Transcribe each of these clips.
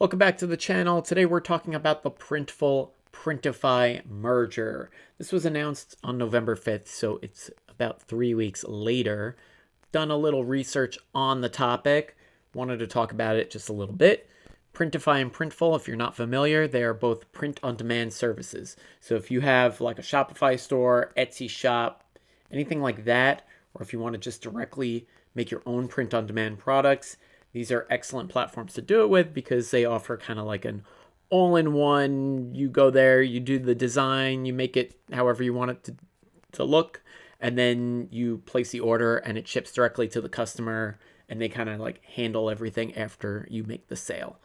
Welcome back to the channel. Today we're talking about the Printful Printify merger. This was announced on November 5th, so it's about 3 weeks later. Done a little research on the topic. Wanted to talk about it just a little bit. Printify and Printful, if you're not familiar, they are both print-on-demand services. So if you have like a Shopify store, Etsy shop, anything like that, or if you want to just directly make your own print-on-demand products, these are excellent platforms to do it with because they offer kind of like an all-in-one. You go there, you do the design, you make it however you want it to look, and then you place the order and it ships directly to the customer, and they kind of like handle everything after you make the sale.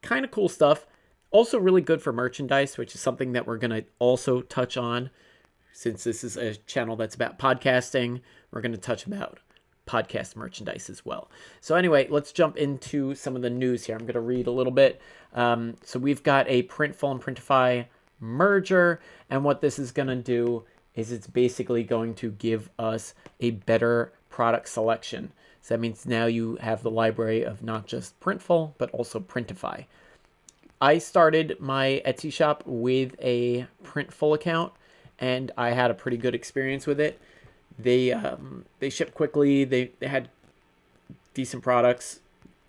Kind of cool stuff. Also really good for merchandise, which is something that we're going to also touch on. Since this is a channel that's about podcasting, we're going to touch about podcast merchandise as well. So anyway, let's jump into some of the news here. I'm going to read a little bit. So we've got a Printful and Printify merger, and what this is going to do is it's basically going to give us a better product selection. So that means now you have the library of not just Printful, but also Printify. I started my Etsy shop with a Printful account, and I had a pretty good experience with it. They shipped quickly. They had decent products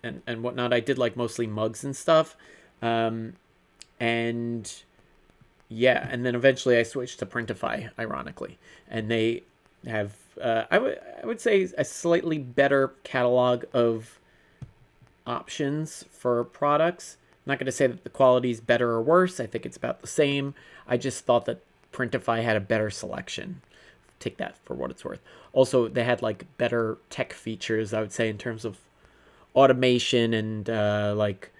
and whatnot. I did like mostly mugs and stuff. And yeah, and then eventually I switched to Printify, ironically. And they have, I would say, a slightly better catalog of options for products. I'm not going to say that the quality is better or worse. I think it's about the same. I just thought that Printify had a better selection. Take that for what it's worth. Also, they had like better tech features, I would say, in terms of automation and like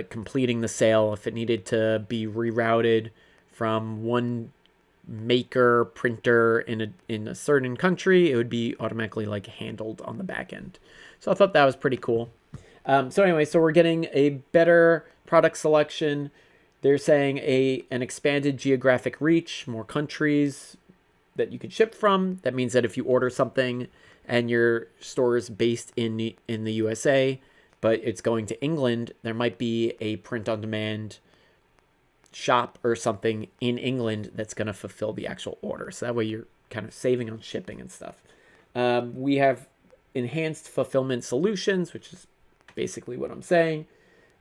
completing the sale. If it needed to be rerouted from one maker printer in a certain country, it would be automatically like handled on the back end. So I thought that was pretty cool. So anyway, so we're getting a better product selection. They're saying an expanded geographic reach, more countries that you can ship from. That means that if you order something and your store is based in the USA, but it's going to England, there might be a print-on-demand shop or something in England that's going to fulfill the actual order. So that way you're kind of saving on shipping and stuff. We have enhanced fulfillment solutions, which is basically what I'm saying,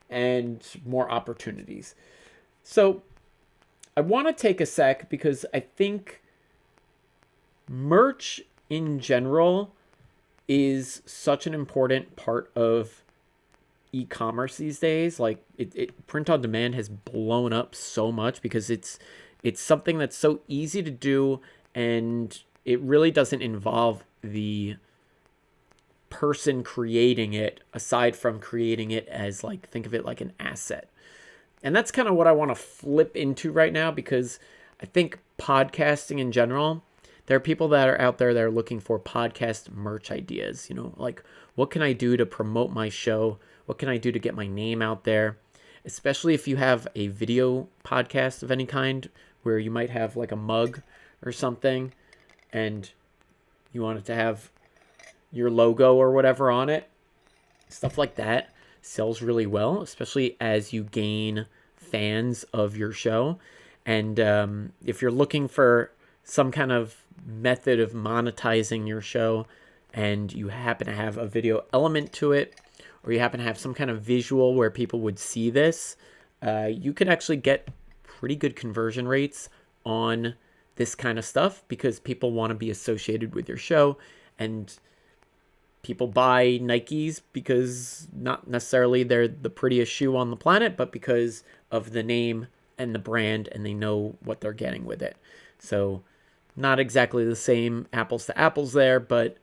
and more opportunities. So I want to take a sec because I think merch in general is such an important part of e-commerce these days. Like print on demand has blown up so much because it's something that's so easy to do, and it really doesn't involve the person creating it, aside from creating it as like, think of it like an asset. And that's kind of what I want to flip into right now, because I think podcasting in general, there are people that are out there that are looking for podcast merch ideas. You know, like, what can I do to promote my show? What can I do to get my name out there? Especially if you have a video podcast of any kind, where you might have like a mug or something, and you want it to have your logo or whatever on it. Stuff like that sells really well, especially as you gain fans of your show. And if you're looking for some kind of method of monetizing your show, and you happen to have a video element to it, or you happen to have some kind of visual where people would see this, you could actually get pretty good conversion rates on this kind of stuff, because people want to be associated with your show. And people buy Nikes because not necessarily they're the prettiest shoe on the planet, but because of the name and the brand, and they know what they're getting with it. So not exactly the same apples to apples there, but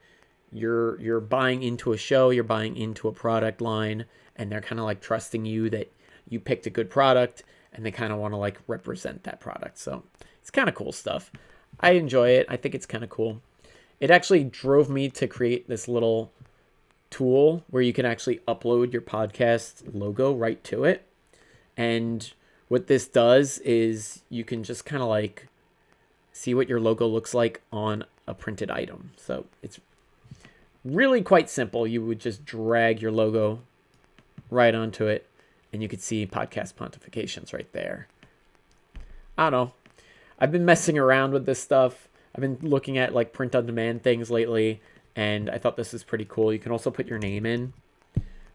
you're buying into a show, you're buying into a product line, and they're kind of like trusting you that you picked a good product, and they kind of want to like represent that product. So it's kind of cool stuff. I enjoy it. I think it's kind of cool. It actually drove me to create this little tool where you can actually upload your podcast logo right to it. And what this does is you can just kind of like see what your logo looks like on a printed item. So it's really quite simple. You would just drag your logo right onto it, and you could see podcast pontifications right there. I don't know. I've been messing around with this stuff. I've been looking at like print on demand things lately, and I thought this was pretty cool. You can also put your name in,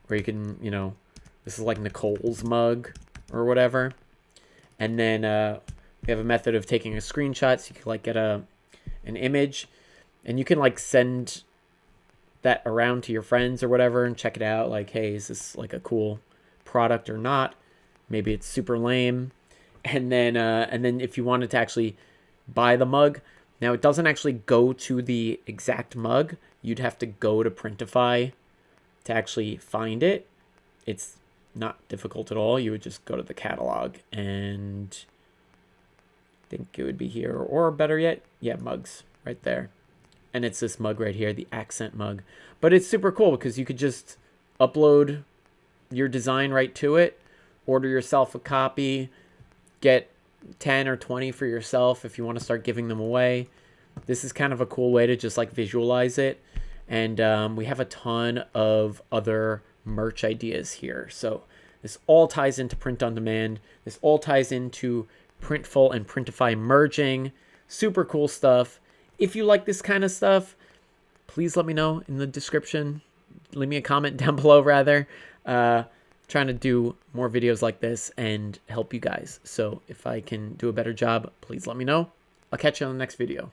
or you can, this is like Nicole's mug or whatever. And then we have a method of taking a screenshot, so you can like get an image, and you can like send that around to your friends or whatever and check it out. Like, hey, is this like a cool product or not? Maybe it's super lame. And then if you wanted to actually buy the mug, now it doesn't actually go to the exact mug. You'd have to go to Printify to actually find it. It's not difficult at all. You would just go to the catalog, and I think it would be here, or better yet, yeah, mugs right there. And it's this mug right here, the accent mug. But it's super cool because you could just upload your design right to it, order yourself a copy, get 10 or 20 for yourself if you want to start giving them away. This is kind of a cool way to just like visualize it. And we have a ton of other merch ideas here. So this all ties into print on demand. This all ties into Printful and Printify merging. Super cool stuff. If you like this kind of stuff, please let me know in the description. Leave me a comment down below, rather. Trying to do more videos like this and help you guys. So if I can do a better job, please let me know. I'll catch you on the next video.